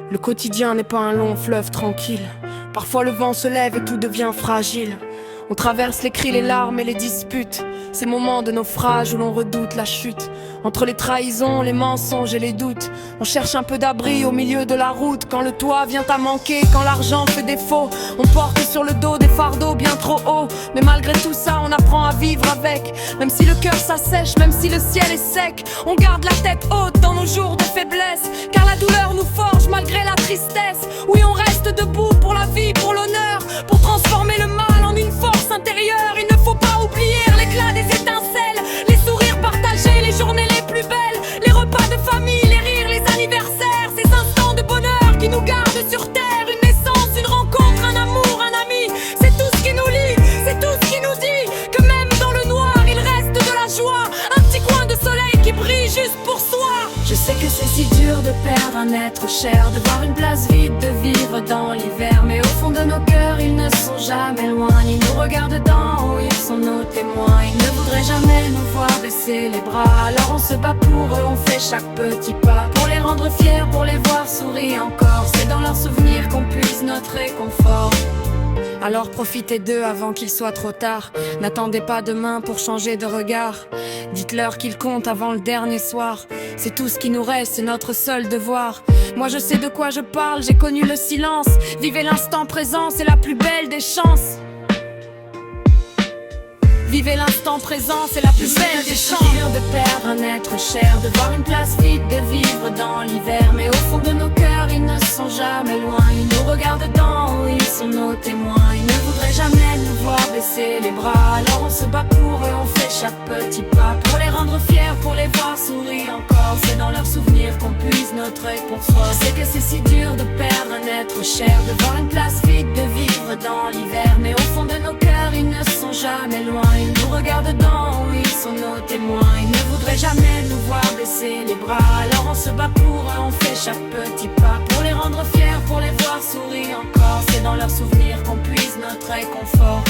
Le quotidien n'est pas un long fleuve tranquille. Parfois le vent se lève et tout devient fragile. On traverse les cris, les larmes et les disputes. Ces moments de naufrage où l'on redoute la chute. Entre les trahisons, les mensonges et les doutes, on cherche un peu d'abri au milieu de la route. Quand le toit vient à manquer, quand l'argent fait défaut, on porte sur le dos des fardeaux bien trop hauts. Mais malgré tout ça, on apprend à vivre avec. Même si le cœur s'assèche, même si le ciel est sec, on garde la tête haute dans nos jours de faiblesse. Car la douleur nous forge malgré la tristesse. Oui, on reste debout pour la vie, pour l'honneur, pour transformer le mal en une force intérieure. Il ne faut pas oublier l'éclat des étincelles, les sourires partagés, les journées les plus belles, les repas de famille, les rires, les anniversaires, ces instants de bonheur qui nous gardent sur terre. Une naissance, une rencontre, un amour, un ami, c'est tout ce qui nous lie, c'est tout ce qui nous dit que même dans le noir, il reste de la joie, un petit coin de soleil qui brille juste pour soi. Je sais que c'est si dur de perdre un être cher, de voir une place vide, de vivre dans l'hiver. Mais au fond de nos cœurs, ils ne sont jamais loin, ils nous regardent d'en haut, ils sont nos témoins. Ils ne voudraient jamais nous voir baisser les bras, alors on se bat pour eux, on fait chaque petit pas pour les rendre fiers, pour les voir sourire encore. C'est dans leurs souvenirs qu'on puise notre réconfort. Alors profitez d'eux avant qu'il soit trop tard. N'attendez pas demain pour changer de regard. Dites-leur qu'ils comptent avant le dernier soir. C'est tout ce qui nous reste, c'est notre seul devoir. Moi je sais de quoi je parle, j'ai connu le silence. Vivez l'instant présent, c'est la plus belle des chances. Vivez l'instant présent, c'est la plus belle des chances. C'est dur de perdre un être cher, de voir une place vide, de vivre dans l'hiver. Mais au fond de nos cœurs, ils ne sont jamais loin. Ils nous regardent d'en haut, ils sont nos témoins. Ils ne voudraient jamais nous voir baisser les bras, alors on se bat pour eux, on fait chaque petit pas pour les rendre fiers, pour les voir sourire encore. C'est dans leurs souvenirs qu'on puise notre réconfort. Je sais que c'est si dur de perdre un être cher, de voir une place vide, de vivre dans l'hiver. Mais au fond de nos cœurs, ils ne sont jamais loin. Ils nous regardent d'en haut, ils sont nos témoins. Ils ne voudraient jamais nous voir baisser les bras, alors on se bat pour eux, on fait chaque petit pas pour les rendre fiers, pour les voir sourire encore. C'est dans leurs souvenirs qu'on puise notre réconfort.